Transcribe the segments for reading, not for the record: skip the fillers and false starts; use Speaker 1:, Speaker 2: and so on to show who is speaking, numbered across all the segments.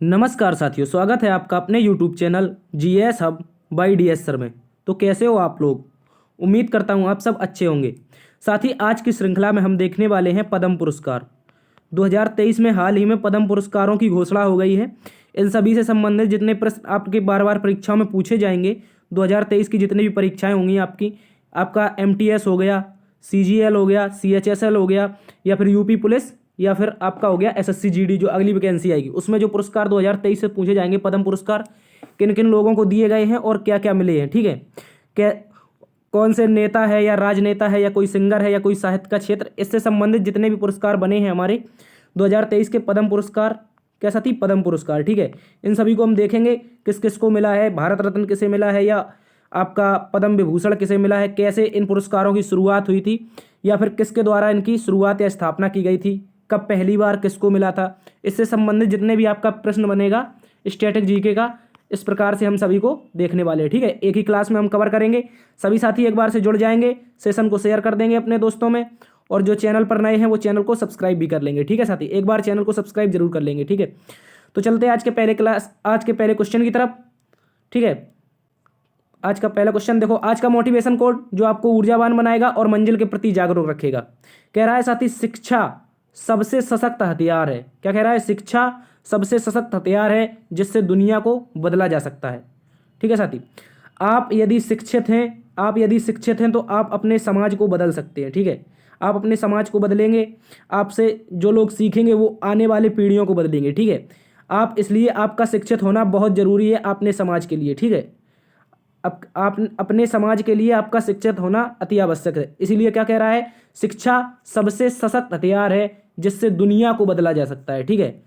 Speaker 1: नमस्कार साथियों, स्वागत है आपका अपने YouTube channel GS hub by DS sir में। तो कैसे हो आप लोग? उम्मीद करता हूँ आप सब अच्छे होंगे। साथ ही आज की श्रृंखला में हम देखने वाले हैं पद्म पुरस्कार 2023 में। हाल ही में पद्म पुरस्कारों की घोषणा हो गई है। इन सभी से संबंधित जितने प्रश्न आपके बार बार परीक्षाओं में पूछे जाएंगे, 2023 की जितनी भी परीक्षाएं होंगी आपकी, आपका एमटीएस हो गया, सीजीएल हो गया, सीएचएसएल हो गया, या फिर यूपी पुलिस, या फिर आपका हो गया एसएससी जीडी, जो अगली वैकेंसी आएगी उसमें जो पुरस्कार 2023 से पूछे जाएंगे, पद्म पुरस्कार किन किन लोगों को दिए गए हैं और क्या क्या मिले हैं। ठीक है, क्या कौन से नेता है या राजनेता है या कोई सिंगर है या कोई साहित्य का क्षेत्र, इससे संबंधित जितने भी पुरस्कार बने हैं हमारे 2023 के पद्म पुरस्कार, क्या साथी, पद्म पुरस्कार। ठीक है, इन सभी को हम देखेंगे किस किस को मिला है, भारत रत्न किसे मिला है, या आपका पद्म विभूषण किसे मिला है, कैसे इन पुरस्कारों की शुरुआत हुई थी, या फिर किसके द्वारा इनकी शुरुआत या स्थापना की गई थी, कब पहली बार किसको मिला था। इससे संबंधित जितने भी आपका प्रश्न बनेगा स्टैटिक जीके का, इस प्रकार से हम सभी को देखने वाले हैं। ठीक है, एक ही क्लास में हम कवर करेंगे। सभी साथी एक बार से जुड़ जाएंगे, सेशन को शेयर कर देंगे अपने दोस्तों में, और जो चैनल पर नए हैं वो चैनल को सब्सक्राइब भी कर लेंगे। ठीक है साथी, एक बार चैनल को सब्सक्राइब जरूर कर लेंगे। ठीक है, तो चलते हैं आज के पहले क्वेश्चन की तरफ। ठीक है, आज का पहला क्वेश्चन देखो, आज का मोटिवेशन कोड जो आपको ऊर्जावान बनाएगा और मंजिल के प्रति जागरूक रखेगा। कह रहा है साथी, शिक्षा सबसे सशक्त हथियार है। क्या कह रहा है? शिक्षा सबसे सशक्त हथियार है जिससे दुनिया को बदला जा सकता है। ठीक है साथी, आप यदि शिक्षित हैं तो आप अपने समाज को बदल सकते हैं। ठीक है, आप अपने समाज को बदलेंगे, आपसे जो लोग सीखेंगे वो आने वाले पीढ़ियों को बदलेंगे। ठीक है, आप इसलिए आपका शिक्षित होना बहुत ज़रूरी है अपने समाज के लिए। ठीक है, आप अपने समाज के लिए आपका शिक्षित होना अति आवश्यक है। इसीलिए क्या कह रहा है? शिक्षा सबसे सशक्त हथियार है जिससे दुनिया को बदला जा सकता है। ठीक है,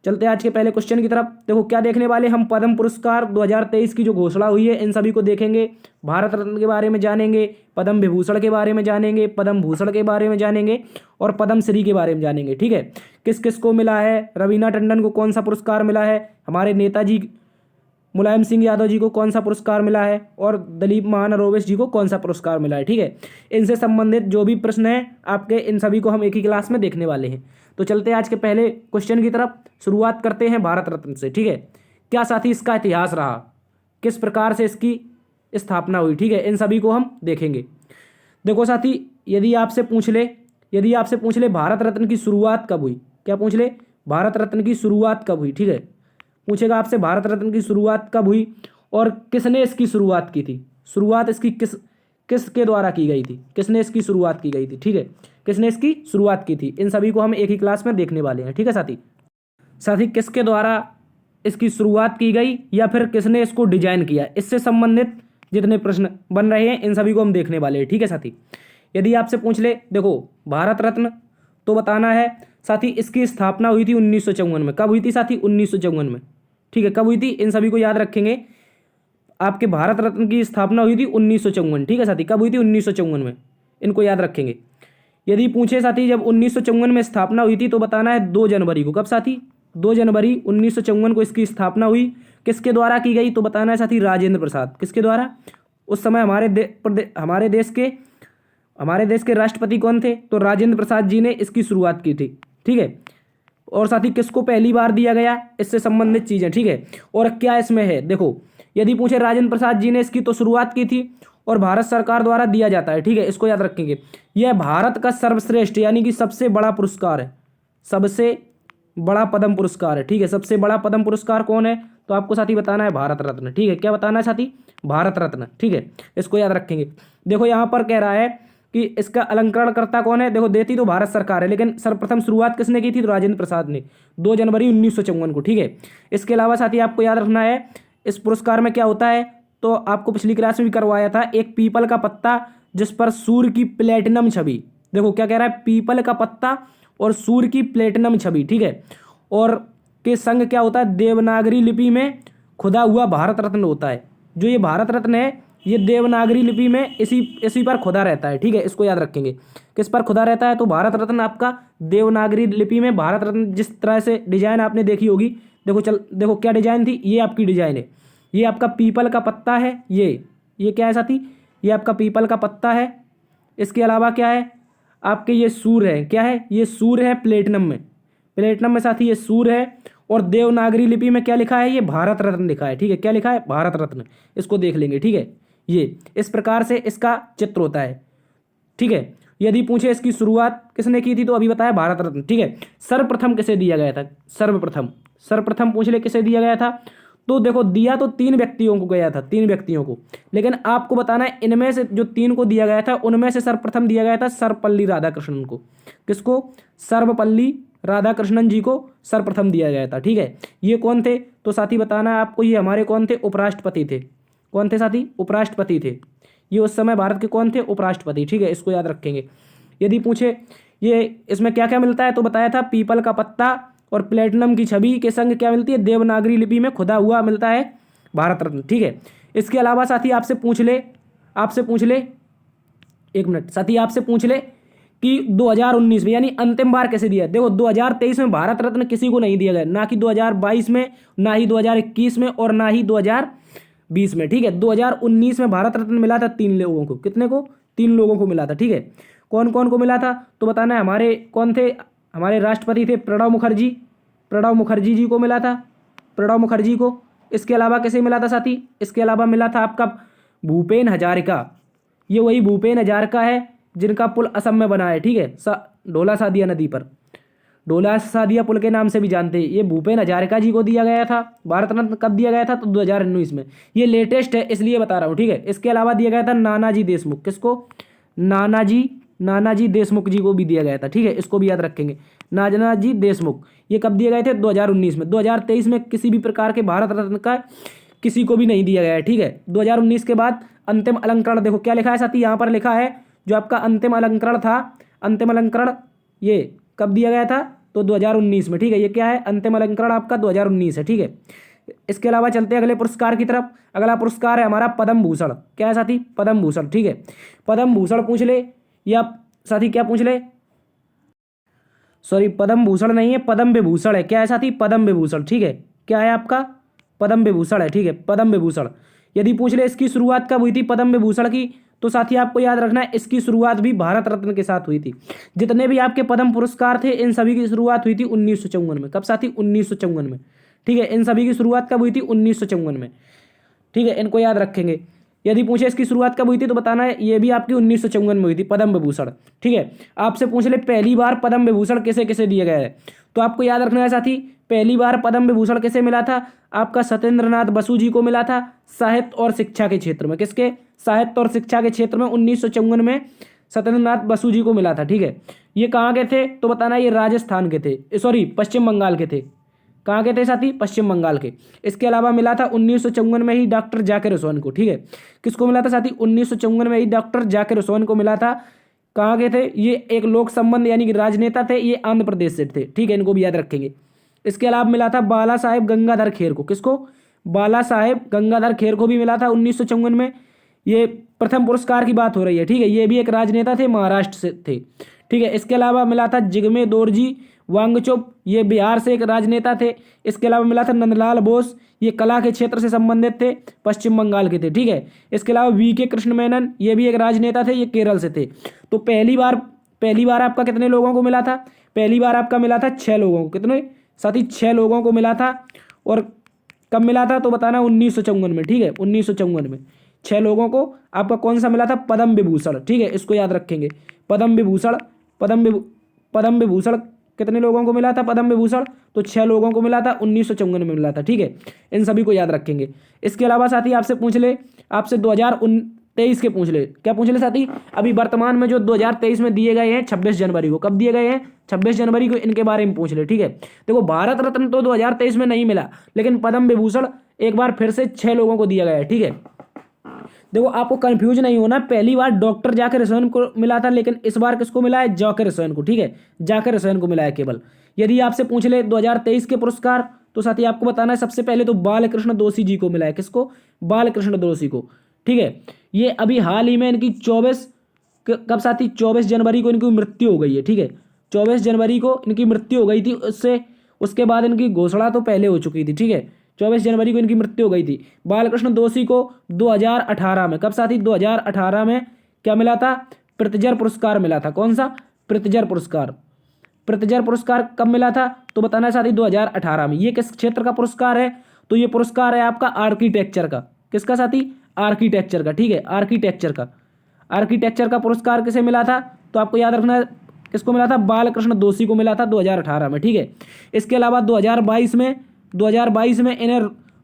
Speaker 1: चलते हैं आज के पहले क्वेश्चन की तरफ। देखो क्या देखने वाले हम, पद्म पुरस्कार 2023 की जो घोषणा हुई है इन सभी को देखेंगे, भारत रत्न के बारे में जानेंगे, पद्म विभूषण के बारे में जानेंगे, पद्म भूषण के बारे में जानेंगे, और पद्म श्री के बारे में जानेंगे। ठीक है, किस किस को मिला है, रवीना टंडन को कौन सा पुरस्कार मिला है, हमारे नेताजी मुलायम सिंह यादव जी को कौन सा पुरस्कार मिला है, और दलीप महानरोवेश जी को कौन सा पुरस्कार मिला है। ठीक है, इनसे संबंधित जो भी प्रश्न है आपके, इन सभी को हम एक ही क्लास में देखने वाले हैं। तो चलते हैं आज के पहले क्वेश्चन की तरफ। शुरुआत करते हैं भारत रत्न से। ठीक है, क्या साथी इसका इतिहास रहा, किस प्रकार से इसकी स्थापना हुई। ठीक है, इन सभी को हम देखेंगे। देखो साथी, यदि आपसे पूछ ले भारत रत्न की शुरुआत कब हुई, क्या पूछ ले, भारत रत्न की शुरुआत कब हुई। ठीक है, पूछेगा आपसे भारत रत्न की शुरुआत कब हुई और किसने इसकी शुरुआत की थी, शुरुआत इसकी किसके द्वारा की गई थी, किसने इसकी शुरुआत की गई थी। ठीक है, किसने इसकी शुरुआत की थी, इन सभी को हम एक ही क्लास में देखने वाले हैं। ठीक है साथी, किसके द्वारा इसकी शुरुआत की गई या फिर किसने इसको डिजाइन किया, इससे संबंधित जितने प्रश्न बन रहे हैं इन सभी को हम देखने वाले हैं। ठीक है साथी, यदि आपसे पूछ ले, देखो भारत रत्न तो बताना है साथी, इसकी स्थापना हुई थी 1954 में। कब हुई थी साथी? 1954 में। ठीक है, कब हुई थी, इन सभी को याद रखेंगे। आपके भारत रत्न की स्थापना हुई थी 1954। ठीक है साथी, कब हुई थी? 1954 में, इनको याद रखेंगे। यदि पूछे साथी जब 1954 में स्थापना हुई थी तो बताना है 2 जनवरी को। कब साथी? 2 जनवरी 1954 को इसकी स्थापना हुई। किसके द्वारा की गई तो बताना है साथी, राजेंद्र प्रसाद। किसके द्वारा? उस समय हमारे देश के राष्ट्रपति कौन थे? तो राजेंद्र प्रसाद जी ने इसकी शुरुआत की थी। ठीक है, और साथी किसको पहली बार दिया गया, इससे संबंधित चीजें। ठीक है, और क्या इसमें है, देखो यदि पूछे राजेंद्र प्रसाद जी ने इसकी तो शुरुआत की थी और भारत सरकार द्वारा दिया जाता है। ठीक है, इसको याद रखेंगे। यह भारत का सर्वश्रेष्ठ यानी कि सबसे बड़ा पुरस्कार है, सबसे बड़ा पद्म पुरस्कार है। ठीक है, सबसे बड़ा पद्म पुरस्कार कौन है तो आपको साथी बताना है भारत रत्न। ठीक है, क्या बताना है साथी? भारत रत्न। ठीक है, इसको याद रखेंगे। देखो यहाँ पर कह रहा है कि इसका अलंकरणकर्ता कौन है। देखो देती तो भारत सरकार है, लेकिन सर्वप्रथम शुरुआत किसने की थी तो राजेंद्र प्रसाद ने, 2 जनवरी 1954 को। ठीक है, इसके अलावा साथी आपको याद रखना है इस पुरस्कार में क्या होता है, तो आपको पिछली क्लास में भी करवाया था, एक पीपल का पत्ता जिस पर सूर्य की प्लेटिनम छवि। देखो क्या कह रहा है, पीपल का पत्ता और सूर्य की प्लेटिनम छवि। ठीक है, और के संग क्या होता है, देवनागरी लिपि में खुदा हुआ भारत रत्न होता है। जो ये भारत रत्न है ये देवनागरी लिपि में इसी पर खुदा रहता है। ठीक है, इसको याद रखेंगे। किस पर खुदा रहता है तो भारत रत्न आपका देवनागरी लिपि में, भारत रत्न जिस तरह से डिजाइन आपने देखी होगी, देखो क्या डिजाइन थी, ये आपकी डिजाइन है, ये आपका पीपल का पत्ता है, ये क्या है साथी, ये आपका पीपल का पत्ता है। इसके अलावा क्या है आपके, ये सूर्य है, क्या है, ये सूर्य है प्लेटिनम में साथी, ये सूर्य है और देवनागरी लिपि में क्या लिखा है, ये भारत रत्न लिखा है। ठीक है, क्या लिखा है, भारत रत्न। इसको देख लेंगे। ठीक है, ये इस प्रकार से इसका चित्र होता है। ठीक है, यदि पूछे इसकी शुरुआत किसने की थी तो अभी बताया भारत रत्न। ठीक है, सर्वप्रथम किसे दिया गया था, सर्वप्रथम, सर्वप्रथम पूछ ले किसे दिया गया था, तो देखो दिया तो 3 व्यक्तियों को गया था, 3 व्यक्तियों को, लेकिन आपको बताना है इनमें से जो 3 को दिया गया था उनमें से सर्वप्रथम दिया गया था सर्वपल्ली राधाकृष्णन को। किसको, सर्वपल्ली राधाकृष्णन जी को सर्वप्रथम दिया गया था। ठीक है, ये कौन थे तो साथी बताना है आपको, ये हमारे कौन थे, उपराष्ट्रपति थे। कौन थे साथी, उपराष्ट्रपति थे। ये उस समय भारत के कौन थे, उपराष्ट्रपति। ठीक है, इसको याद रखेंगे। यदि पूछे ये इसमें क्या क्या मिलता है तो बताया था पीपल का पत्ता और प्लेटिनम की छवि के संग क्या मिलती है, देवनागरी लिपि में खुदा हुआ मिलता है भारत रत्न। ठीक है, इसके अलावा साथी आपसे पूछ ले एक मिनट साथी, आपसे पूछ ले कि 2019 में यानी अंतिम बार कैसे दिया। देखो 2023 में भारत रत्न किसी को नहीं दिया गया, ना कि 2022 में, ना ही 2021 में और ना ही 2020 में। ठीक है, 2019 में भारत रत्न मिला था 3 लोगों को। कितने को, 3 लोगों को मिला था। ठीक है, कौन कौन को मिला था तो बताना है, हमारे कौन थे, हमारे राष्ट्रपति थे प्रणब मुखर्जी, प्रणब मुखर्जी जी को मिला था, प्रणब मुखर्जी को। इसके अलावा किसे मिला था साथी, इसके अलावा मिला था आपका भूपेन हजारिका। ये वही भूपेन हजारिका है जिनका पुल असम में बना है। ठीक है, ढोला सादिया नदी पर, ढोला सादिया पुल के नाम से भी जानते हैं। ये भूपेन हजारिका जी को दिया गया था भारत रत्न। कब दिया गया था तो 2019 में। ये लेटेस्ट है इसलिए बता रहा हूँ। ठीक है, इसके अलावा दिया गया था नानाजी देशमुख। किसको, नानाजी देशमुख जी को भी दिया गया था। ठीक है, इसको भी याद रखेंगे, नानाजी देशमुख। ये कब दिए गए थे, 2019 में। 2023 में किसी भी प्रकार के भारत रत्न का किसी को भी नहीं दिया गया है। ठीक है, 2019 के बाद अंतिम अलंकरण, देखो क्या लिखा है साथी, यहाँ पर लिखा है जो आपका अंतिम अलंकरण था, अंतिम अलंकरण ये कब दिया गया था तो 2019 में। ठीक है, ये क्या है, अंतिम अलंकरण आपका 2019 है। ठीक है, इसके अलावा चलते हैं अगले पुरस्कार की तरफ। अगला पुरस्कार है हमारा पद्म भूषण। क्या है साथी, पद्म भूषण। ठीक है, पद्म भूषण पूछ ले, या साथी क्या पूछ ले, सॉरी पद्म भूषण नहीं है, पद्म विभूषण है। क्या है साथी, पद्म विभूषण। ठीक है, क्या है आपका, पद्म विभूषण है। ठीक है, पद्म विभूषण। यदि पूछ ले इसकी शुरुआत कब हुई थी पद्म विभूषण की, तो साथी आपको याद रखना है इसकी शुरुआत भी भारत रत्न के साथ हुई थी। जितने भी आपके पद्म पुरस्कार थे इन सभी की शुरुआत हुई थी 1954 में। कब साथी, 1954 में। ठीक है, इन सभी की शुरुआत कब हुई थी, 1954 में। ठीक है, इनको याद रखेंगे। यदि पूछे इसकी शुरुआत कब हुई थी तो बताना है ये भी आपकी 1954 में हुई थी, पद्म विभूषण। ठीक है, आपसे पूछ ले पहली बार पद्म विभूषण किसे किसे दिया गया है, तो आपको याद रखना है साथी, पहली बार पद्म विभूषण किसे मिला था, आपका सत्येंद्रनाथ बसु जी को मिला था साहित्य और शिक्षा के क्षेत्र में। किसके, साहित्य और शिक्षा के क्षेत्र में 1954 में सत्येंद्रनाथ बसु जी को मिला था। ठीक है, ये कहाँ के थे तो बताना ये राजस्थान के थे, सॉरी पश्चिम बंगाल के थे। कहाँ के थे साथी, पश्चिम बंगाल के। इसके अलावा मिला था 1954 में ही डॉक्टर जाकिर हुसैन को। ठीक है, किसको मिला था साथी, 1954 में ही डॉक्टर जाकिर हुसैन को मिला था। कहाँ के थे, ये एक लोक संबंध यानी कि राजनेता थे, ये आंध्र प्रदेश से थे। ठीक है, इनको भी याद रखेंगे। इसके अलावा मिला था बाला साहेब गंगाधर खेर को। किसको, बाला साहेब गंगाधर खेर को भी मिला था 1954 में। ये प्रथम पुरस्कार की बात हो रही है। ठीक है, ये भी एक राजनेता थे, महाराष्ट्र से थे। ठीक है, इसके अलावा मिला था जिग्मे दोरजी वांगचुक, ये बिहार से एक राजनेता थे। इसके अलावा मिला था नंदलाल बोस, ये कला के क्षेत्र से संबंधित थे, पश्चिम बंगाल के थे। ठीक है, इसके अलावा वी.के. कृष्ण मेनन, ये भी एक राजनेता थे, ये केरल से थे। तो पहली बार आपका कितने लोगों को मिला था, पहली बार आपका मिला था 6 लोगों को। कितने साथी, 6 लोगों को मिला था। और कब मिला था तो बताना 1954 में। ठीक है, 1954 में 6 लोगों को आपका कौन सा मिला था, पद्म विभूषण। ठीक है, इसको याद रखेंगे, पद्म विभूषण। पद्म विभूषण कितने लोगों को मिला था पद्म विभूषण, तो 6 लोगों को मिला था, 1954 में मिला था। ठीक है, इन सभी को याद रखेंगे। इसके अलावा साथी आपसे पूछ ले, आपसे 2023 के पूछ ले, क्या पूछ ले साथी, अभी वर्तमान में जो 2023 में दिए गए हैं 26 जनवरी को। कब दिए गए हैं, 26 जनवरी को, इनके बारे में पूछ ले। ठीक है, देखो भारत रत्न तो 2023 में नहीं मिला, लेकिन पद्म विभूषण एक बार फिर से 6 लोगों को दिया गया है। ठीक है, देखो आपको कंफ्यूज नहीं होना, पहली बार डॉक्टर जाकिर हुसैन को मिला था, लेकिन इस बार किसको मिला है, जाकिर हुसैन को। ठीक है, जाकिर हुसैन को मिला है केवल। यदि आपसे पूछ ले 2023 के पुरस्कार, तो साथी आपको बताना है सबसे पहले तो बालकृष्ण दोषी जी को मिला है। किसको, बालकृष्ण दोषी को। ठीक है, ये अभी हाल ही में इनकी 24 कब साथी, 24 जनवरी को इनकी मृत्यु हो गई है। ठीक है, 24 जनवरी को इनकी मृत्यु हो गई थी, उसके बाद इनकी घोषणा तो पहले हो चुकी थी। ठीक है, 24 जनवरी को इनकी मृत्यु हो गई थी। बालकृष्ण दोषी को 2018 में, कब साथी, 2018 में क्या मिला था, प्रित्जर पुरस्कार मिला था। कौन सा, प्रित्जर पुरस्कार। प्रित्जर पुरस्कार कब मिला था? तो बताना है साथी 2018 में। ये किस क्षेत्र का पुरस्कार है? तो ये पुरस्कार है आपका आर्किटेक्चर का। किसका साथी? आर्किटेक्चर का। ठीक है, आर्किटेक्चर का। आर्किटेक्चर का पुरस्कार किसे मिला था? तो आपको याद रखना है किसको मिला था? बालकृष्ण दोषी को मिला था 2018 में। ठीक है, इसके अलावा 2022 में इन्हें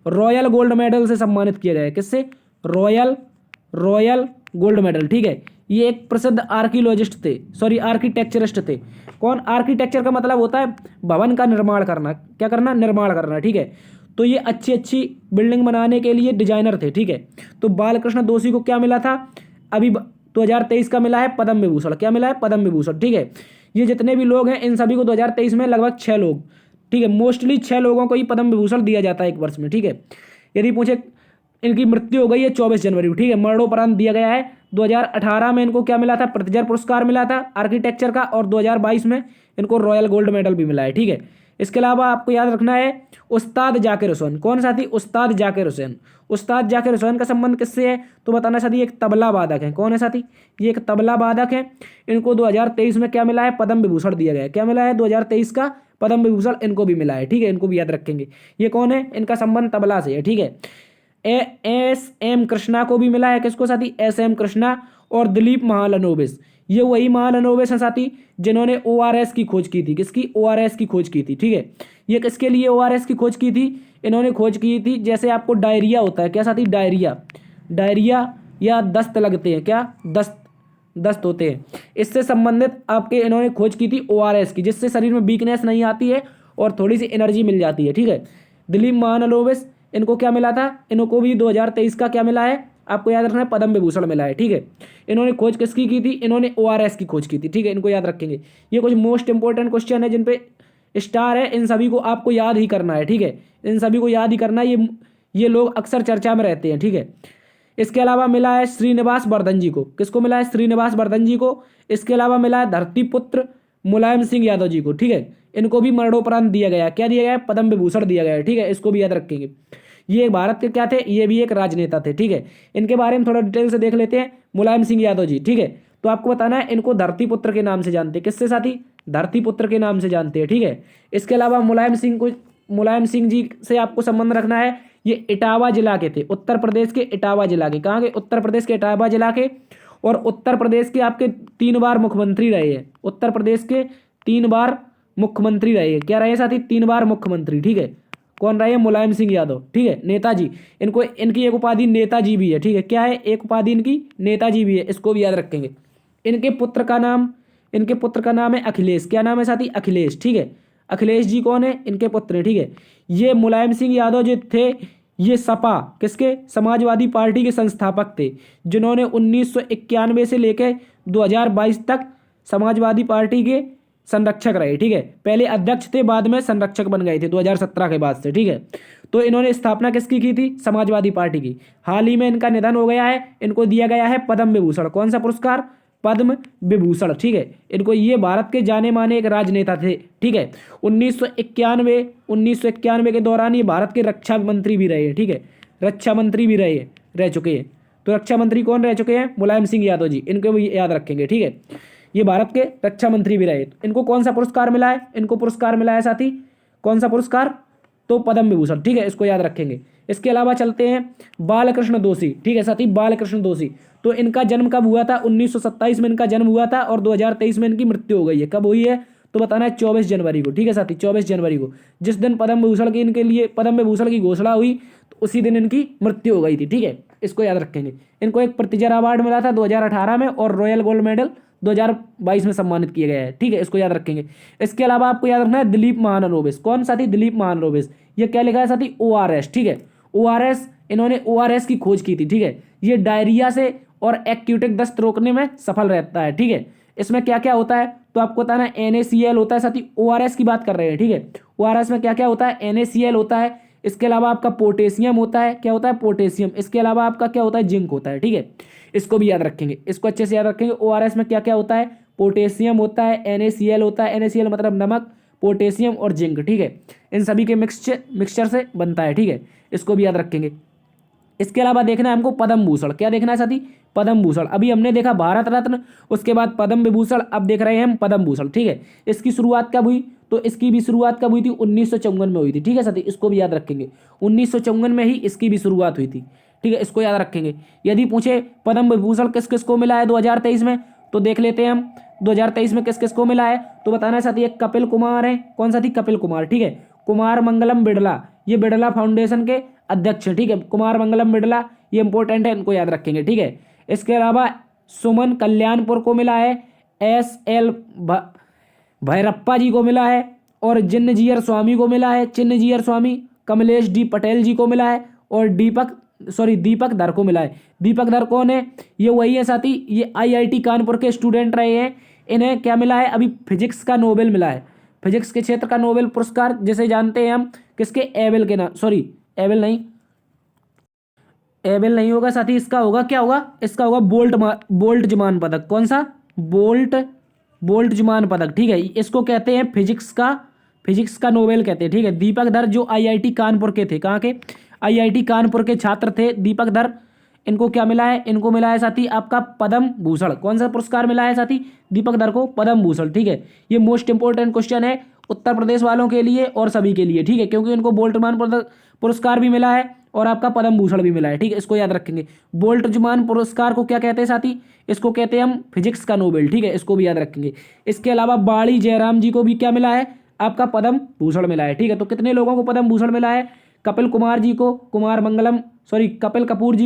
Speaker 1: रॉयल गोल्ड मेडल से सम्मानित किया गया है। किससे? Royal gold medal. ठीक है, ये एक प्रसिद्ध आर्किटेक्चरिस्ट थे। कौन? आर्किटेक्चर का मतलब होता है भवन का निर्माण करना। क्या करना? निर्माण करना। ठीक है, तो ये अच्छी अच्छी बिल्डिंग बनाने के लिए डिजाइनर थे। ठीक है, तो बालकृष्ण दोषी को क्या मिला था? अभी 2023 का मिला है पद्म विभूषण। क्या मिला है? पद्म विभूषण। ठीक है, ये जितने भी लोग हैं इन सभी को 2023 में लगभग 6 लोग, ठीक है, मोस्टली 6 लोगों को ही पद्म विभूषण दिया जाता है एक वर्ष में। ठीक है, यदि पूछे इनकी मृत्यु हो गई है 24 जनवरी को। ठीक है, मरणोपरांत दिया गया है। 2018 में इनको क्या मिला था? प्रित्जर पुरस्कार मिला था आर्किटेक्चर का, और 2022 में इनको रॉयल गोल्ड मेडल भी मिला है। ठीक है, इसके अलावा आपको याद रखना है उस्ताद जाकिर हुसैन। कौन साथी? उस्ताद जाकिर हुसैन। उस्ताद जाकिर हुसैन का संबंध किससे है? तो बताना साथी एक तबला वादक है। कौन है साथी? ये एक तबला वादक है। इनको 2023 में क्या मिला है? पद्म विभूषण दिया गया है। क्या मिला है? 2023 का पद्म विभूषण इनको भी मिला है। ठीक है, इनको भी याद रखेंगे। ये कौन है? इनका संबंध तबला से है। ठीक है, एस एम कृष्णा को भी मिला है। किसको साथी? एस एम कृष्णा और दिलीप महालनोबिस। ये वही महालनोबिस है साथी जिन्होंने ओआरएस की खोज की थी। किसकी? ओआरएस की खोज की थी। ठीक है, ये किसके लिए ओआरएस की खोज की थी? इन्होंने खोज की थी जैसे आपको डायरिया होता है। क्या साथी? डायरिया या दस्त लगते हैं। क्या? दस्त होते हैं, इससे संबंधित आपके इन्होंने खोज की थी ओआरएस की, जिससे शरीर में वीकनेस नहीं आती है और थोड़ी सी एनर्जी मिल जाती है। ठीक है, दिलीप महालनोबिस इनको क्या मिला था? इनको भी 2023 का क्या मिला है? आपको याद रखना है पद्म विभूषण मिला है। ठीक है, इन्होंने खोज किसकी की थी? इन्होंने ओआरएस की खोज की थी। ठीक है, इनको याद रखेंगे। ये कुछ मोस्ट इंपॉर्टेंट क्वेश्चन है जिन पे स्टार है, इन सभी को आपको याद ही करना है। ठीक है, इन सभी को याद ही करना है। ये लोग अक्सर चर्चा में रहते हैं। ठीक है, इसके अलावा मिला है श्रीनिवास वर्धन जी को। किसको मिला है? श्रीनिवास वर्धन जी को। इसके अलावा मिला है धरतीपुत्र मुलायम सिंह यादव जी को। ठीक है, इनको भी मरणोपरांत दिया गया। क्या दिया गया? पद्म विभूषण दिया गया है। ठीक है, इसको भी याद रखेंगे। ये भारत के क्या थे? ये भी एक राजनेता थे। ठीक है, इनके बारे में थोड़ा डिटेल से देख लेते हैं। मुलायम सिंह यादव जी। ठीक है, तो आपको बताना है इनको धरतीपुत्र के नाम से जानते हैं। किससे साथी? धरतीपुत्र के नाम से जानते हैं। ठीक है, इसके अलावा मुलायम सिंह जी से आपको संबंध रखना है। ये इटावा जिला के थे, उत्तर प्रदेश के इटावा जिला के। कहाँ के? उत्तर प्रदेश के इटावा जिला के। और उत्तर प्रदेश के आपके 3 बार मुख्यमंत्री रहे हैं। उत्तर प्रदेश के 3 बार मुख्यमंत्री रहे हैं। क्या रहे साथी? 3 बार मुख्यमंत्री। ठीक है, कौन रहे? मुलायम सिंह यादव। ठीक है, नेताजी। इनको इनकी एक उपाधि नेताजी भी है। ठीक है, क्या है? एक उपाधि इनकी नेताजी भी है। इसको भी याद रखेंगे। इनके पुत्र का नाम है अखिलेश। क्या नाम है साथी? अखिलेश। ठीक है, अखिलेश जी कौन है? इनके पुत्र हैं। ठीक है, ये मुलायम सिंह यादव जो थे ये सपा किसके? समाजवादी पार्टी के संस्थापक थे, जिन्होंने 1991 से लेकर 2022 तक समाजवादी पार्टी के संरक्षक रहे। ठीक है, पहले अध्यक्ष थे, बाद में संरक्षक बन गए थे 2017 के बाद से। ठीक है, तो इन्होंने स्थापना किसकी की थी? समाजवादी पार्टी की। हाल ही में इनका निधन हो गया है। इनको दिया गया है पद्म विभूषण। कौन सा पुरस्कार? पद्म विभूषण। ठीक है, इनको ये भारत के जाने माने एक राजनेता थे। ठीक है, 1991 के दौरान ये भारत के रक्षा मंत्री भी रहे हैं। ठीक है, रक्षा मंत्री भी रह चुके हैं। तो रक्षा मंत्री कौन रह चुके हैं? मुलायम सिंह यादव जी। इनको भी याद रखेंगे। ठीक है, ये भारत के रक्षा मंत्री भी रहे। इनको कौन सा पुरस्कार मिला है? इनको पुरस्कार मिला है साथी कौन सा पुरस्कार? तो पद्म विभूषण। ठीक है, इसको याद रखेंगे। इसके अलावा चलते हैं बालकृष्ण दोषी। ठीक है साथी, बालकृष्ण दोषी। तो इनका जन्म कब हुआ था? 1927 में इनका जन्म हुआ था और 2023 में इनकी मृत्यु हो गई है। कब हुई है? तो बताना है 24 जनवरी को। ठीक है साथी, 24 जनवरी को, जिस दिन पद्म विभूषण की इनके लिए पद्म विभूषण की घोषणा हुई तो उसी दिन इनकी मृत्यु हो गई थी। ठीक है, इसको याद रखेंगे। इनको एक प्रित्जर अवार्ड मिला था 2018 में और रॉयल गोल्ड मेडल 2022 में सम्मानित किया गया है। ठीक है, इसको याद रखेंगे। इसके अलावा आपको याद रखना है दिलीप महालनोबिस। कौन साथी? दिलीप महालनोबिस। ये क्या लिखा है साथी? ओआरएस। ठीक है, ओआरएस, इन्होंने ओआरएस की खोज की थी। ठीक है, ये डायरिया से और एक्यूटिक दस्त रोकने में सफल रहता है। ठीक है, इसमें क्या क्या होता है? तो आपको बताना है NaCl होता है साथी। ओआरएस की बात कर रहे हैं। ठीक है, ओआरएस में क्या क्या होता है? NaCl होता है। इसके अलावा आपका पोटेशियम होता है। क्या होता है? पोटेशियम। इसके अलावा आपका क्या होता है? जिंक होता है। ठीक है, इसको भी याद रखेंगे, इसको अच्छे से याद रखेंगे। ओआरएस में क्या क्या होता है? पोटेशियम होता है, NaCl होता है। NaCl मतलब नमक, पोटेशियम और जिंक। ठीक है, इन सभी के मिक्सचर से बनता है। ठीक है, इसको भी याद रखेंगे। इसके अलावा देखना है हमको पद्म भूषण। क्या देखना है साथी? पद्म भूषण। अभी हमने देखा भारत रत्न, उसके बाद पद्म विभूषण, अब देख रहे हैं हम पद्म भूषण। ठीक है, इसकी शुरुआत कब हुई? तो इसकी भी शुरुआत कब हुई थी? 1954 में हुई थी। ठीक है साथी, इसको भी याद रखेंगे, 1954 में ही इसकी भी शुरुआत हुई थी। ठीक है, इसको याद रखेंगे। यदि पूछे पद्म विभूषण किस किस को मिला है 2023 में, तो देख लेते हैं हम 2023 में किस किस को मिला है। तो बताना है साथी, एक कपिल कुमार है। कौन सा थी? कपिल कुमार। ठीक है, कुमार मंगलम बिड़ला, ये बिड़ला फाउंडेशन के अध्यक्ष है। ठीक है, कुमार मंगलम बिड़ला, ये इंपॉर्टेंट है, इनको याद रखेंगे। ठीक है, इसके अलावा सुमन कल्याणपुर को मिला है, SL भैरप्पा जी को मिला है, और जिन्नजीयर स्वामी को मिला है, चिन्नजीयर स्वामी। कमलेश D पटेल जी को मिला है, और दीपक धर को मिला है। दीपक धर कौन है? ये वही है साथी, ये IIT कानपुर के स्टूडेंट रहे हैं। इन्हें क्या मिला है? अभी फिजिक्स का नोबेल मिला है, फिजिक्स के क्षेत्र का नोबेल पुरस्कार, जिसे जानते हैं हम किसके? एबेल के नाम, सॉरी एबेल नहीं होगा साथी, इसका होगा, क्या होगा? इसका होगा बोल्ट्जमान पदक। कौन सा? बोल्ट्जमान पदक। ठीक है, इसको कहते हैं फिजिक्स का नोबेल कहते हैं। ठीक है, दीपक धर जो IIT कानपुर के थे, कहाँ के? IIT कानपुर के छात्र थे दीपक धर। इनको क्या मिला है? इनको मिला है साथी आपका पद्म भूषण। कौन सा पुरस्कार मिला है साथी? दीपक धर को पद्म भूषण। ठीक है, ये मोस्ट इंपोर्टेंट क्वेश्चन है उत्तर प्रदेश वालों के लिए और सभी के लिए। ठीक है, क्योंकि इनको बोल्ट्जमान पुरस्कार भी मिला है और आपका पद्म भूषण भी मिला है। ठीक है, इसको याद रखेंगे। बोल्ट्जमान पुरस्कार को क्या कहते हैं साथी? इसको कहते हैं हम फिजिक्स का नोबेल। ठीक है, इसको भी याद रखेंगे। इसके अलावा बाड़ी जयराम जी को भी क्या मिला है? आपका पद्म भूषण मिला है। ठीक है, तो कितने लोगों को पद्म भूषण मिला है? कपिल कपूर जी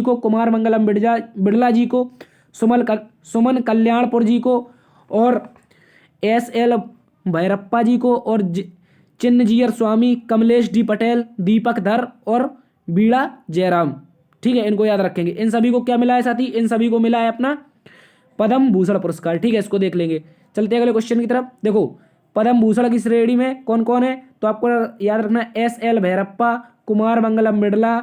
Speaker 1: को, कुमार मंगलम बिड़ला जी को, सुमन कल्याणपुर जी को, और SL भैरप्पा जी को, और चिन्नजीयर स्वामी, कमलेश D पटेल, दीपक धर और बीड़ा जयराम। ठीक है, इनको याद रखेंगे। इन सभी को क्या मिला है साथी? इन सभी को मिला है अपना पद्म भूषण पुरस्कार। ठीक है, इसको देख लेंगे। चलते हैं अगले क्वेश्चन की तरफ। देखो, पद्म भूषण की श्रेणी में कौन कौन है? तो आपको याद रखना है SL भैरप्पा, कुमार मंगलम बिड़ला,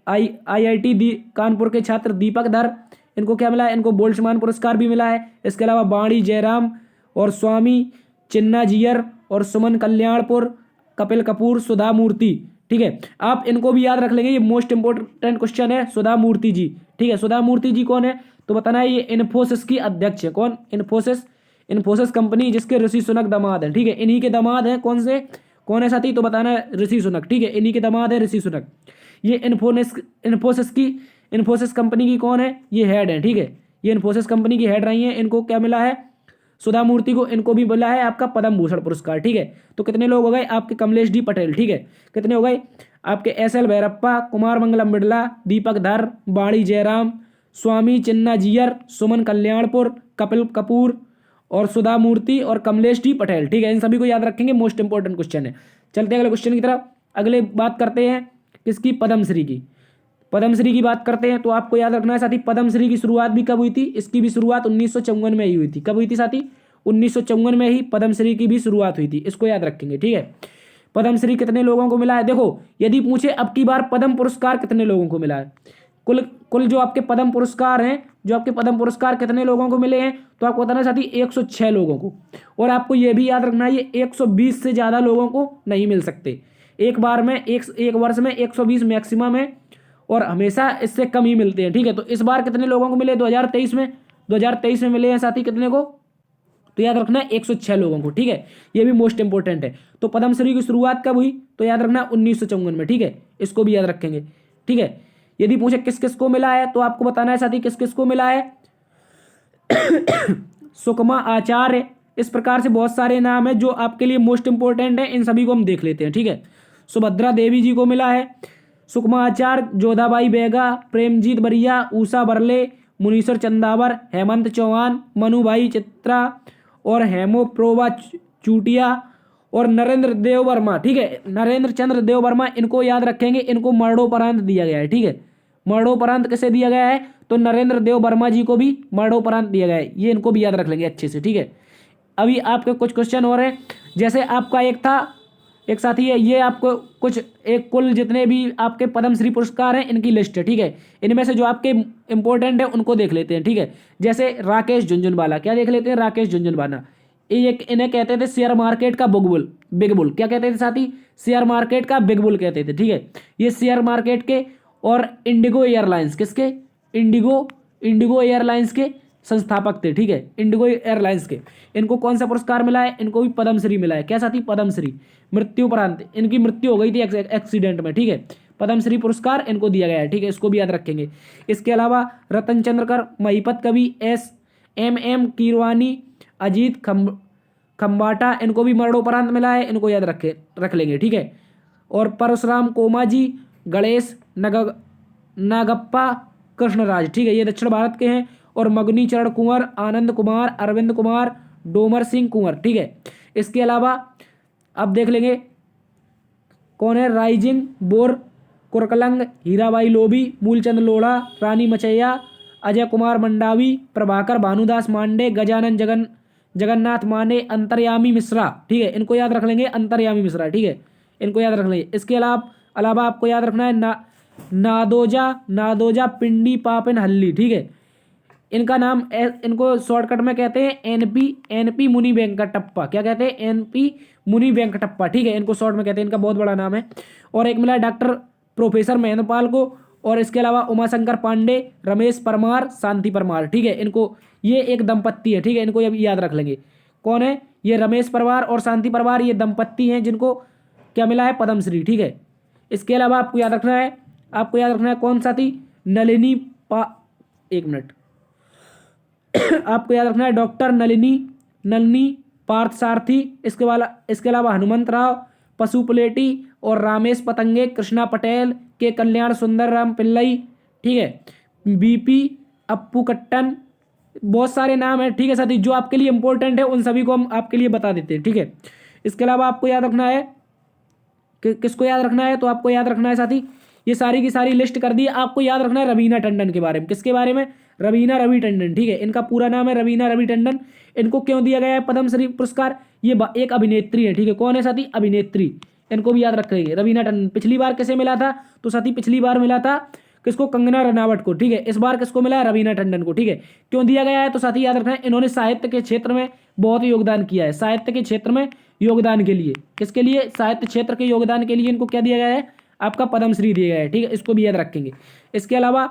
Speaker 1: IIT कानपुर के छात्र दीपक धर, इनको क्या मिला है? इनको बोल्ट्जमान पुरस्कार भी मिला है। इसके अलावा बाड़ी जयराम और स्वामी चिन्नाजियर और सुमन कल्याणपुर, कपिल कपूर, सुधा मूर्ति। ठीक है, आप इनको भी याद रख लेंगे, ये मोस्ट इंपोर्टेंट क्वेश्चन है। सुधा मूर्ति जी। ठीक है, सुधा मूर्ति जी कौन है? तो बताना है, ये इन्फोसिस की अध्यक्ष है। कौन? इन्फोसिस कंपनी, जिसके ऋषि सुनक दामाद है। ठीक है, इन्हीं के दामाद है। कौन है साथी? तो बताना है ऋषि सुनक। ठीक है, इन्हीं के दामाद है ऋषि सुनक। ये इन्फोसिस कंपनी की कौन है? ये हेड है। ठीक है, ये इन्फोसिस कंपनी की हेड रही है। इनको क्या मिला है? सुधा मूर्ति को, इनको भी मिला है आपका पद्म भूषण पुरस्कार। ठीक है, तो कितने लोग हो गए आपके? कमलेश D पटेल। ठीक है, कितने हो गए आपके? SL भैरप्पा, कुमार मंगलम बिड़ला, दीपक धर, बाड़ी जयराम, स्वामी चिन्नाजियर, सुमन कल्याणपुर, कपिल कपूर और सुधा मूर्ति और कमलेश D पटेल। ठीक है, इन सभी को याद रखेंगे, मोस्ट इंपोर्टेंट क्वेश्चन है। चलते हैं अगले क्वेश्चन की तरफ। अगले बात करते हैं किसकी? पद्मश्री की। पद्मश्री की बात करते हैं तो आपको याद रखना है साथी, पद्मश्री की शुरुआत भी कब हुई थी? इसकी भी शुरुआत 1954 में ही हुई थी। कब हुई थी साथी? 1954 में ही पद्मश्री की भी शुरुआत हुई थी। इसको याद रखेंगे। ठीक है, पद्मश्री कितने लोगों को मिला है? देखो, यदि पूछे अब की बार पद्म पुरस्कार कितने लोगों को मिला है, कुल जो आपके पद्म पुरस्कार हैं, जो आपके पद्म पुरस्कार कितने लोगों को मिले हैं, तो आपको बताना साथी 106 लोगों को। और आपको यह भी याद रखना है, ये 120 से ज़्यादा लोगों को नहीं मिल सकते। एक बार में एक वर्ष में 120 मैक्सिमम है, और हमेशा इससे कम ही मिलते हैं। ठीक है, तो इस बार कितने लोगों को मिले? 2023 में मिले हैं साथी कितने को? तो याद रखना है 106 लोगों को। ठीक है, ये भी मोस्ट इंपोर्टेंट है। तो पद्मश्री की शुरुआत कब हुई? तो याद रखना 1954 में। ठीक है, इसको भी याद रखेंगे। ठीक है, यदि पूछे किस किस को मिला है, तो आपको बताना है साथी किस किस को मिला है। सुकमा आचार्य, इस प्रकार से बहुत सारे नाम है जो आपके लिए मोस्ट इंपोर्टेंट है। इन सभी को हम देख लेते हैं। ठीक है, सुभद्रा देवी जी को मिला है, सुकमा आचार्य, जोधाबाई बेगा, प्रेमजीत बरिया, उषा बरले, मुनीश्वर चंदावर, हेमंत चौहान, मनुभाई चित्रा और हेमोप्रोवा चूटिया और नरेंद्र देव वर्मा। ठीक है, नरेंद्र चंद्र देव वर्मा, इनको याद रखेंगे। इनको मरणोपरांत दिया गया है। ठीक है, मरणोपरांत किसे दिया गया है? तो नरेंद्र देव वर्मा जी को भी मरणोपरांत दिया गया है। ये इनको भी याद रख लेंगे अच्छे से। ठीक है, अभी आपके कुछ क्वेश्चन हो रहे हैं, जैसे आपका एक साथी है, ये आपको कुछ एक कुल जितने भी आपके पद्मश्री पुरस्कार हैं इनकी लिस्ट है। ठीक है, इनमें से जो आपके इंपॉर्टेंट है उनको देख लेते हैं। ठीक है, जैसे राकेश झुनझुनवाला, क्या देख लेते हैं? राकेश झुनझुनवाला, इन्हें कहते थे शेयर मार्केट का बिग बुल। क्या कहते थे साथी? शेयर मार्केट का बिग बुल कहते थे। ठीक है, ये शेयर मार्केट के और इंडिगो एयरलाइंस किसके, इंडिगो एयरलाइंस के संस्थापक थे, ठीक है, इंडिगो एयरलाइंस के। इनको कौन सा पुरस्कार मिला है, इनको भी पद्मश्री मिला है। क्या साथी, पद्मश्री। मृत्युपरांत इनकी मृत्यु हो गई थी एक्सीडेंट में, ठीक है, पद्मश्री पुरस्कार इनको दिया गया है, ठीक है, इसको भी याद रखेंगे। इसके अलावा रतन चंद्र कर, महिपत कवि, एम कीरवानी, अजीत खम्बाटा, इनको भी मरणोपरांत मिला है, इनको याद रख लेंगे, ठीक है। और परशुराम कोमाजी, गणेश नागप्पा कृष्णराज, ठीक है, ये दक्षिण भारत के हैं। और मगनी चरण कुंवर, आनंद कुमार, अरविंद कुमार, डोमर सिंह कुंवर, ठीक है। इसके अलावा अब देख लेंगे कौन है, राइजिंग बोर कुरकलंग, हीराबाई लोबी, मूलचंद लोढ़ा, रानी मचैया, अजय कुमार मंडावी, प्रभाकर भानुदास मांडे, गजानन जगन्नाथ माने, अंतर्यामी मिश्रा, ठीक है, इनको याद रख लेंगे, अंतर्यामी मिश्रा, ठीक है, इनको याद रख लेंगे। इसके अलावा आपको याद रखना है नादोजा पिंडी पापन हल्ली, ठीक है, इनका नाम इनको शॉर्टकट में कहते हैं एनपी मुनि वेंकटप्पा। क्या कहते हैं, एनपी मुनि वेंकटप्पा, ठीक है, इनको शॉर्ट में कहते हैं, इनका बहुत बड़ा नाम है। और एक मिला डॉक्टर प्रोफेसर महेंद्र पाल को। और इसके अलावा उमाशंकर पांडे, रमेश परमार, शांति परमार, ठीक है, इनको ये एक दंपत्ति है, ठीक है, इनको याद रख लेंगे। कौन है ये, रमेश परमार और शांति परमार, ये दंपत्ति हैं जिनको क्या मिला है, पद्मश्री, ठीक है। इसके अलावा आपको याद रखना है कौन सा थी, एक मिनट आपको याद रखना है डॉक्टर नलिनी पार्थसारथी। इसके अलावा हनुमंत राव पशुपुलेटी और रामेश पतंगे, कृष्णा पटेल, के कल्याण सुंदर राम पिल्लई, ठीक है, बीपी अप्पू कट्टन, बहुत सारे नाम है, ठीक है साथी, जो आपके लिए इंपॉर्टेंट है उन सभी को हम आपके लिए बता देते हैं, ठीक है। इसके अलावा आपको याद रखना है किसको याद रखना है, तो आपको याद रखना है साथी, ये सारी की सारी लिस्ट कर दी। आपको याद रखना है रवीना टंडन के बारे में। किसके बारे में, रवीना रवि टंडन, ठीक है, इनका पूरा नाम है रवीना रवि टंडन। इनको क्यों दिया गया है पद्मश्री पुरस्कार, ये एक अभिनेत्री है, ठीक है, कौन है साथी, अभिनेत्री, इनको भी याद रखेंगे। रवीना टंडन पिछली बार किसे मिला था, तो साथी पिछली बार मिला था किसको, कंगना रनावट को, ठीक है, इस बार किसको मिला है, रवीना टंडन को, ठीक है। क्यों दिया गया है, तो साथी याद रखना है इन्होंने साहित्य के क्षेत्र में बहुत योगदान किया है, साहित्य के क्षेत्र में योगदान के लिए, किसके लिए, साहित्य क्षेत्र के योगदान के लिए इनको क्या दिया गया है, आपका पद्मश्री दिया गया है, ठीक है, इसको भी याद रखेंगे। इसके अलावा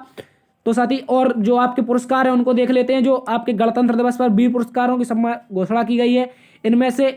Speaker 1: तो साथी और जो आपके पुरस्कार हैं उनको देख लेते हैं। जो आपके गणतंत्र दिवस पर वीर पुरस्कारों की घोषणा की गई है, इनमें से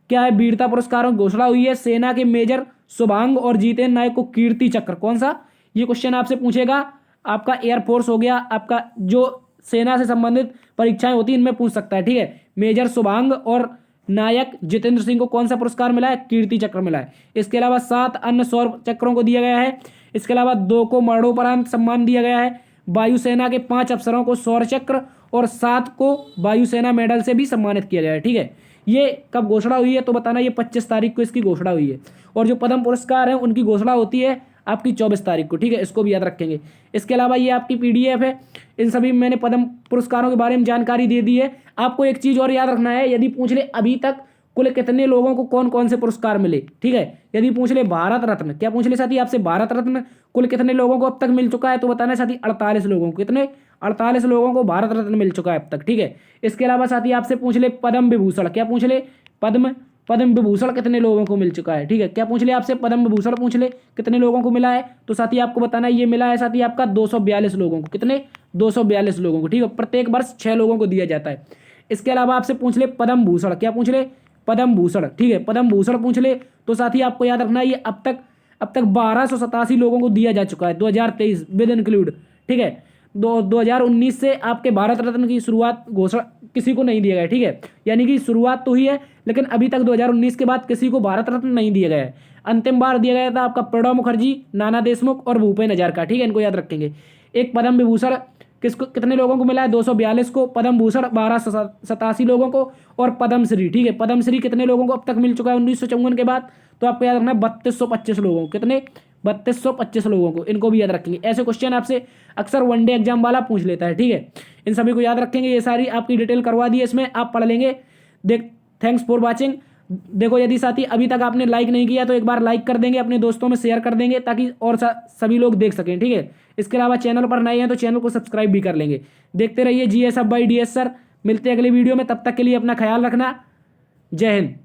Speaker 1: क्या है, वीरता पुरस्कारों की घोषणा हुई है। सेना के मेजर शुभांग और जितेंद्र नायक को कीर्ति चक्र, कौन सा, ये क्वेश्चन आपसे पूछेगा। आपका एयरफोर्स हो गया, आपका जो सेना से संबंधित परीक्षाएं होती हैं इनमें पूछ सकता है, ठीक है। मेजर शुभांग और नायक जितेंद्र सिंह को कौन सा पुरस्कार मिला है, कीर्ति चक्र मिला है। इसके अलावा 7 अन्य सौर चक्रों को दिया गया है। इसके अलावा 2 को मरणोपरांत सम्मान दिया गया है। वायुसेना के 5 अफसरों को सौर चक्र और 7 को वायुसेना मेडल से भी सम्मानित किया गया है, ठीक है। ये कब घोषणा हुई है, तो बताना, ये 25 तारीख को इसकी घोषणा हुई है। और जो पद्म पुरस्कार है उनकी घोषणा होती है आपकी 24 तारीख को, ठीक है, इसको भी याद रखेंगे। इसके अलावा ये आपकी PDF है, इन सभी मैंने पद्म पुरस्कारों के बारे में जानकारी दे दी है। आपको एक चीज और याद रखना है, यदि पूछ ले अभी तक कुल कितने लोगों को कौन कौन से पुरस्कार मिले, ठीक है, यदि पूछ ले भारत रत्न, क्या पूछ ले साथी आपसे, भारत रत्न कुल कितने लोगों को अब तक मिल चुका है, तो बताना साथी 48 लोगों को, कितने, 48 लोगों को भारत रत्न मिल चुका है अब तक, ठीक है। इसके अलावा साथी आपसे पूछ ले पद्म विभूषण, क्या पूछ ले, पद्म विभूषण कितने लोगों को मिल चुका है, ठीक है, क्या पूछ ले आपसे, पद्म विभूषण पूछ ले कितने लोगों को मिला है, तो साथी आपको बताना ये मिला है साथी आपका 242 लोगों को, कितने, 242 लोगों को, ठीक है, प्रत्येक वर्ष 6 लोगों को दिया जाता है। इसके अलावा आपसे पूछ ले पद्म भूषण, क्या पूछ ले, पद्म भूषण, ठीक है, पद्म भूषण पूछ ले, तो साथी आपको याद रखना है ये अब तक 1287 लोगों को दिया जा चुका है 2023 विद इंक्लूड, ठीक है। 2019 से आपके भारत रत्न की शुरुआत घोषणा किसी को नहीं दिया गया, ठीक है, यानी कि शुरुआत तो हुई है लेकिन अभी तक 2019 के बाद किसी को भारत रत्न नहीं दिया गया है। अंतिम बार दिया गया था आपका प्रणब मुखर्जी, नाना देशमुख और भूपेन हजारिका, ठीक है, इनको याद रखेंगे। एक पद्म विभूषण किसको, कितने लोगों को मिला है, 242 को, पद्म भूषण 1287 लोगों को, और पद्मश्री, ठीक है, पद्मश्री कितने लोगों को अब तक मिल चुका है 1954 के बाद, तो आपको याद रखना है 3225 लोगों को, कितने, 3225 लोगों को, इनको भी याद रखेंगे। ऐसे क्वेश्चन आपसे अक्सर वनडे एग्जाम वाला पूछ लेता है, ठीक है, इन सभी को याद रखेंगे। ये सारी आपकी डिटेल करवा दी है, इसमें आप पढ़ लेंगे। Thanks for watching. देखो यदि साथी अभी तक आपने लाइक नहीं किया तो एक बार लाइक कर देंगे, अपने दोस्तों में शेयर कर देंगे ताकि और सभी लोग देख सकें, ठीक है। इसके अलावा चैनल पर नए हैं तो चैनल को सब्सक्राइब भी कर लेंगे। देखते रहिए GS Hub by DS sir. मिलते हैं अगली वीडियो में, तब तक के लिए अपना ख्याल रखना। जय हिंद।